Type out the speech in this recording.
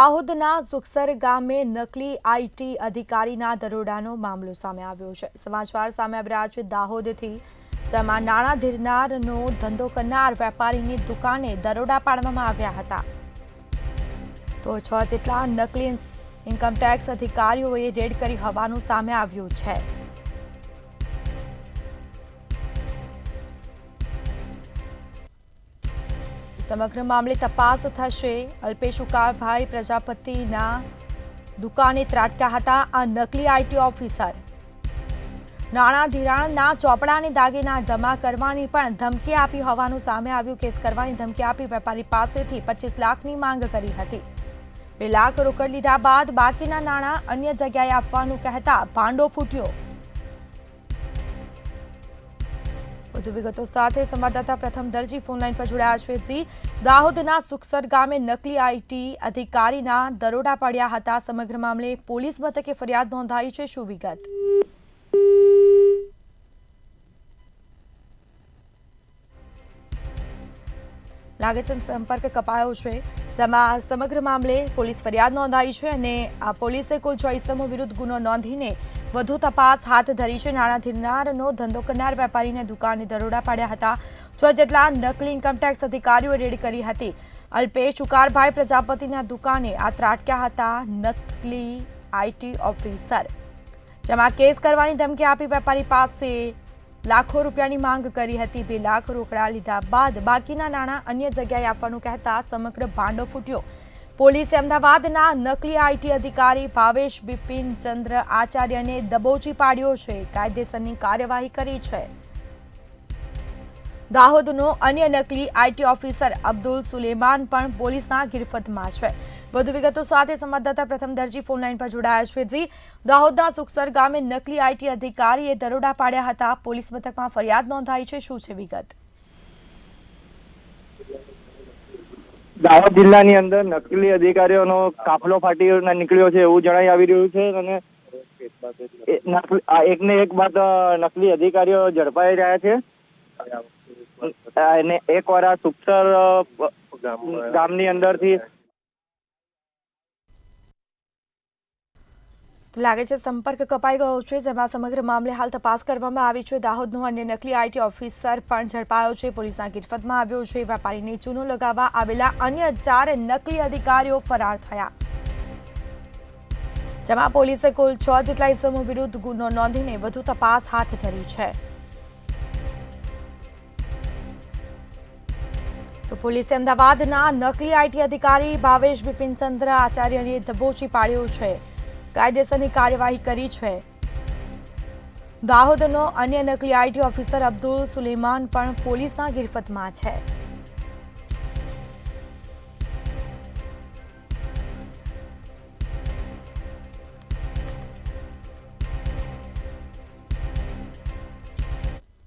દાહોદના સુખસર ગામે નકલી આઈટી અધિકારીના દરોડાનો મામલો સામે આવ્યો છે। સમાચાર સામે આવી રહ્યા છે દાહોદથી, જેમાં નાણાં ધીરનારનો ધંધો કરનાર વેપારીની દુકાને દરોડા પાડવામાં આવ્યા હતા। તો 6 જેટલા નકલી ઇન્કમટેક્સ અધિકારીઓએ રેડ કરી હોવાનું સામે આવ્યું છે। સમગ્ર મામલે તપાસ થશે। અલ્પેશ ઉકાભાઈ પ્રજાપતિના દુકાને ત્રાટક્યા હતા આ નકલી આઈટી ઓફિસર। નાણાં ધિરાણના ચોપડાને દાગીના જમા કરવાની પણ ધમકી આપી હોવાનું સામે આવ્યું। કેસ કરવાની ધમકી આપી વેપારી પાસેથી 25 લાખની માંગ કરી હતી। 2 લાખ રોકડ લીધા બાદ બાકીના નાણાં અન્ય જગ્યાએ આપવાનું કહેતા ભાંડો ફૂટ્યો। વધુ વિગતો સાથે સંવાદદાતા પ્રથમ દરજી ફોનલાઈન પર જોડાયા છે। જી, દાહોદના સુખસર ગામે નકલી આઈટી અધિકારીના દરોડા પડ્યા હતા। સમગ્ર મામલે પોલીસ મથકે ફરિયાદ નોંધાઈ છે, શું વિગત? લાગે છે સંપર્ક કપાયો છે, જેમાં સમગ્ર મામલે પોલીસ ફરિયાદ નોંધાઈ છે અને આ પોલીસે કુલ 6 ઇસમો વિરુદ્ધ ગુનો નોંધીને વધુ તપાસ હાથ ધરી છે। નાણાં ધીરનારનો ધંધો કરનાર વેપારીને દુકાને દરોડા પાડ્યા હતા। 6 જેટલા નકલી ઇન્કમટેક્સ અધિકારીઓએ રેડ કરી હતી। અલ્પેશ ઉકાભાઈ પ્રજાપતિના દુકાને આ ત્રાટક્યા હતા નકલી આઈટી ઓફિસર, જેમાં કેસ કરવાની ધમકી આપી વેપારી પાસે લાખો રૂપિયાની માંગ કરી હતી। 2 લાખ રોકડા લીધા બાદ બાકીના નાણાં અન્ય જગ્યાએ આપવાનું કહેતા સમગ્ર ભાંડો ફૂટ્યો। પોલીસે અમદાવાદના નકલી આઈટી અધિકારી ભાવેશ બિપિન ચંદ્ર આચાર્યને દબોચી પાડ્યો છે। કાયદેસરની કાર્યવાહી કરી છે। દાહોદનો અન્ય નકલી આઈટી ઓફિસર અબ્દુલ સુલેમાન પણ પોલીસના ગિરફતમાં છે। વધુ વિગતો સાથે સંવાદદાતા પ્રથમ દરજી ફોનલાઈન પર જોડાયા છે। જી, દાહોદના સુખસર ગામે નકલી આઈટી અધિકારીએ દરોડા પાડ્યા હતા। પોલીસ મથકમાં ફરિયાદ નોંધાઈ છે, શું છે વિગત? દાહોદ જિલ્લાની અંદર નકલી અધિકારીઓનો કાફલો ફાટી નીકળ્યો છે એવું જણાઈ આવી રહ્યું છે અને એકને એક બાદ નકલી અધિકારીઓ ઝડપાઈ રહ્યા છે અને એકવાર આ સુખસર ગામની અંદરથી લાગે છે સંપર્ક કપાઈ ગયો છે, જેમાં સમગ્ર મામલે હાલ તપાસ કરવામાં આવી છે। દાહોદનો અન્ય નકલી આઈટી ઓફિસર પણ ઝડપાયો છે, પોલીસના ગિરફતમાં આવ્યો છે। વેપારીને ચૂનો લગાવવા આવેલા અન્ય 4 નકલી અધિકારીઓ ફરાર થયા, જેમાં પોલીસે કુલ 6 જેટલા ઇસમો વિરુદ્ધ ગુનો નોંધીને વધુ તપાસ હાથ ધરી છે। તો પોલીસે અમદાવાદના નકલી આઈટી અધિકારી ભાવેશ બિપિન ચંદ્ર આચાર્યને દબોચી પાડ્યો છે। કાયદેસરની કાર્યવાહી કરી છે। દાહોદનો અન્ય નકલી આઈટી ઓફિસર અબ્દુલ સુલેમાન પણ પોલીસના ગિરફતમાં છે।